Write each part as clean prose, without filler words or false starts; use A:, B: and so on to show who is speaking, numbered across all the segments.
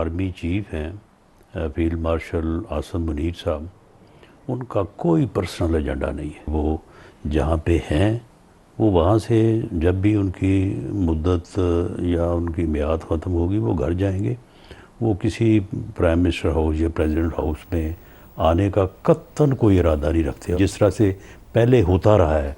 A: Army chief ہیں field marshal Asim Munir صاحب، ان کا کوئی پرسنل ایجنڈا نہیں ہے. وہ جہاں پہ ہیں وہ وہاں سے جب بھی ان کی مدت یا ان کی میعاد ختم ہوگی وہ گھر جائیں گے. وہ کسی پرائم منسٹر ہاؤس یا پریزیڈنٹ ہاؤس میں آنے کا قطعاً کوئی ارادہ نہیں رکھتے. جس طرح سے پہلے ہوتا رہا ہے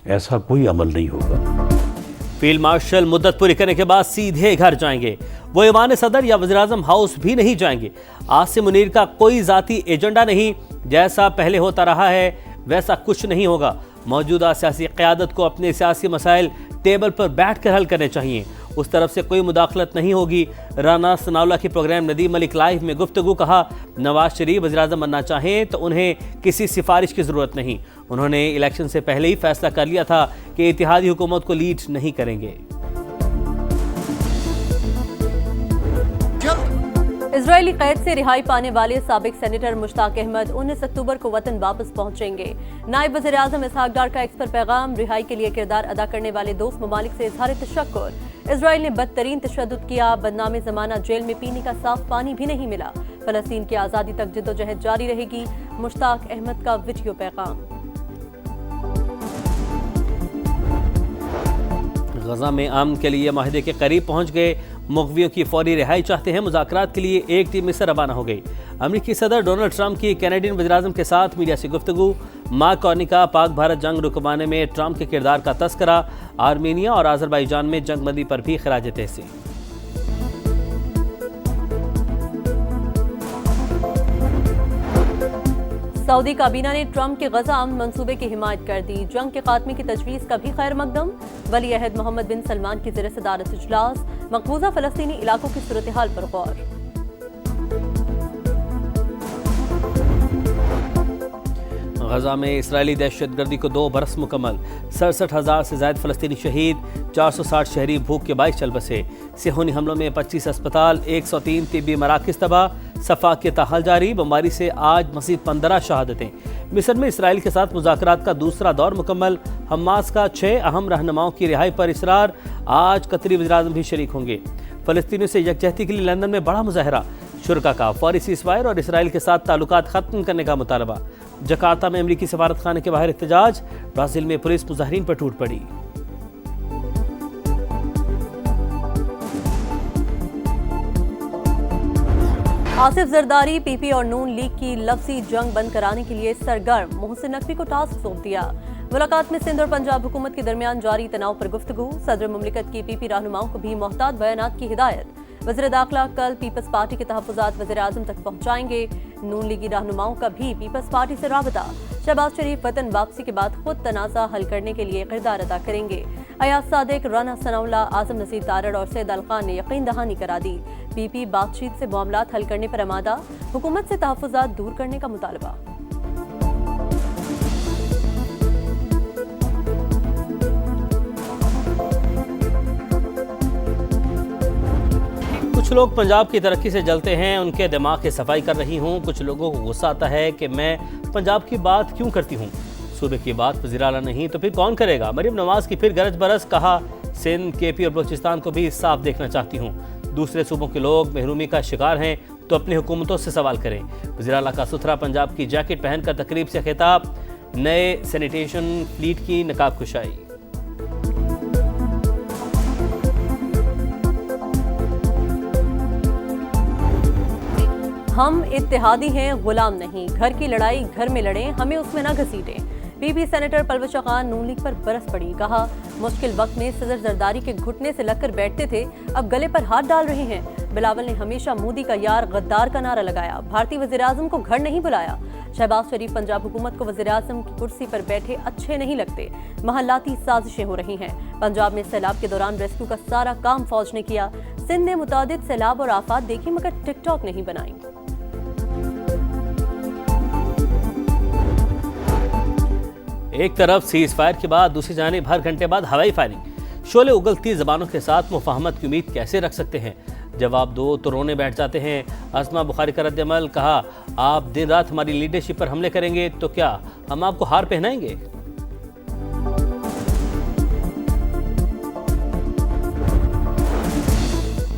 A: ایسا کوئی عمل نہیں ہوگا.
B: فیلڈ مارشل مدت پوری کرنے کے بعد سیدھے گھر جائیں گے. وہ ایوان صدر یا وزیراعظم ہاؤس بھی نہیں جائیں گے. عاصم منیر کا کوئی ذاتی ایجنڈا نہیں. جیسا پہلے ہوتا رہا ہے ویسا کچھ نہیں ہوگا. موجودہ سیاسی قیادت کو اپنے سیاسی مسائل ٹیبل پر بیٹھ کر حل کرنے چاہیے. اس طرف سے کوئی مداخلت نہیں ہوگی. رانا ثناءاللہ کی پروگرام ندیم ملک لائیو میں گفتگو. کہا نواز شریف وزیراعظم بننا چاہیں تو انہیں کسی سفارش کی ضرورت نہیں. انہوں نے الیکشن سے پہلے ہی فیصلہ کر لیا تھا کہ اتحادی حکومت کو لیڈ نہیں کریں گے.
C: اسرائیلی قید سے رہائی پانے والے سابق سینیٹر مشتاق احمد 19 اکتوبر کو وطن واپس پہنچیں گے. نائب وزیر اعظم اسحاق ڈار کا ایکس پر پیغام. رہائی کے لیے کردار ادا کرنے والے دوست ممالک سے اظہار تشکر. اسرائیل نے بدترین تشدد کیا. بدنام زمانہ جیل میں پینے کا صاف پانی بھی نہیں ملا. فلسطین کی آزادی تک جدوجہد جاری رہے گی. مشتاق احمد کا ویڈیو پیغام.
B: غزہ میں امن کے لیے معاہدے کے قریب پہنچ گئے. مغویوں کی فوری رہائی چاہتے ہیں. مذاکرات کے لیے ایک ٹیم مصر روانہ ہو گئی. امریکی صدر ڈونلڈ ٹرمپ کی کینیڈین وزیراعظم کے ساتھ میڈیا سے گفتگو. مارک کارنی کا پاک بھارت جنگ رکوانے میں ٹرمپ کے کردار کا تذکرہ. آرمینیا اور آذربائیجان میں جنگ بندی پر بھی خراج تحسین.
C: سعودی کابینہ نے ٹرمپ کے غزہ امن منصوبے کی حمایت کر دی. جنگ کے خاتمے کی تجویز کا بھی خیر مقدم. ولی عہد محمد بن سلمان کی زیر صدارت اجلاس. مقبوضہ فلسطینی علاقوں کی صورتحال پر غور.
B: غزہ میں اسرائیلی دہشت گردی کو 2 برس مکمل. 67,000 سے زائد فلسطینی شہید. 460 شہری بھوک کے باعث چل بسے. صہیونی حملوں میں 25 اسپتال 103 طبی مراکز تباہ. صفا کے تاحال جاری. بمباری سے آج مزید 15 شہادتیں. مصر میں اسرائیل کے ساتھ مذاکرات کا دوسرا دور مکمل. حماس کا 6 اہم رہنماؤں کی رہائی پر اصرار. آج قطری وزیراعظم بھی شریک ہوں گے. فلسطینیوں سے یکجہتی کے لیے لندن میں بڑا مظاہرہ. شرکا کا فوری سیز فائر اور اسرائیل کے ساتھ تعلقات ختم کرنے کا مطالبہ. جکارتہ میں امریکی سفارت خانے کے باہر احتجاج. برازیل میں پولیس مظاہرین پر ٹوٹ پڑی.
C: آصف زرداری پی پی اور نون لیگ کی لفظی جنگ بند کرانے کے لیے سرگرم. محسن نقوی کو ٹاسک سونپ دیا. ملاقات میں سندھ اور پنجاب حکومت کے درمیان جاری تناؤ پر گفتگو. صدر مملکت کی پی پی رہنماؤں کو بھی محتاط بیانات کی ہدایت. وزیر داخلہ کل پیپلز پارٹی کے تحفظات وزیر اعظم تک پہنچائیں گے. نون لیگی رہنماؤں کا بھی پیپلز پارٹی سے رابطہ. شہباز شریف وطن واپسی کے بعد خود تنازع حل کرنے کے لیے کردار ادا کریں گے. ایاز صادق، رانا ثناءاللہ، اعظم نصیر تارڑ اور سید الخان نے یقین دہانی کرا دی. پی پی بات چیت سے معاملات حل کرنے پر آمادہ. حکومت سے تحفظات دور کرنے کا مطالبہ.
B: کچھ لوگ پنجاب کی ترقی سے جلتے ہیں. ان کے دماغ کی صفائی کر رہی ہوں. کچھ لوگوں کو غصہ آتا ہے کہ میں پنجاب کی بات کیوں کرتی ہوں. صوبے کی بات وزیر اعلیٰ نہیں تو پھر کون کرے گا. مریم نواز کی پھر گرج برس. کہا سندھ، کے پی اور بلوچستان کو بھی صاف دیکھنا چاہتی ہوں. دوسرے صوبوں کے لوگ محرومی کا شکار ہیں تو اپنی حکومتوں سے سوال کریں. وزیر اعلیٰ کا ستھرا پنجاب کی جیکٹ پہن کر تقریب سے خطاب. نئے سینیٹیشن فلیٹ کی نقاب کشائی.
C: ہم اتحادی ہیں، غلام نہیں. گھر کی لڑائی گھر میں لڑیں، ہمیں اس میں نہ گھسیٹیں. پی پی سینیٹر پلوش چوہان نون لیگ پر برس پڑی. کہا مشکل وقت میں صدر زرداری کے گھٹنے سے لگ کر بیٹھتے تھے، اب گلے پر ہاتھ ڈال رہے ہیں. بلاول نے ہمیشہ مودی کا یار غدار کا نعرہ لگایا. بھارتی وزیراعظم کو گھر نہیں بلایا. شہباز شریف پنجاب حکومت کو وزیراعظم کی کرسی پر بیٹھے اچھے نہیں لگتے. محلاتی سازشیں ہو رہی ہیں. پنجاب میں سیلاب کے دوران ریسکیو کا سارا کام فوج نے کیا. سندھ نے متعدد سیلاب اور آفات دیکھی مگر ٹک ٹاک نہیں بنائی.
B: ایک طرف سیز فائر کے بعد دوسری جانب ہر گھنٹے بعد ہوائی فائرنگ. شعلے اگلتی زبانوں کے ساتھ مفاہمت کی امید کیسے رکھ سکتے ہیں. جواب دو تو رونے بیٹھ جاتے ہیں. اسما بخاری کا رد عمل. کہا آپ دن رات ہماری لیڈرشپ پر حملے کریں گے تو کیا ہم آپ کو ہار پہنائیں گے.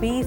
C: 20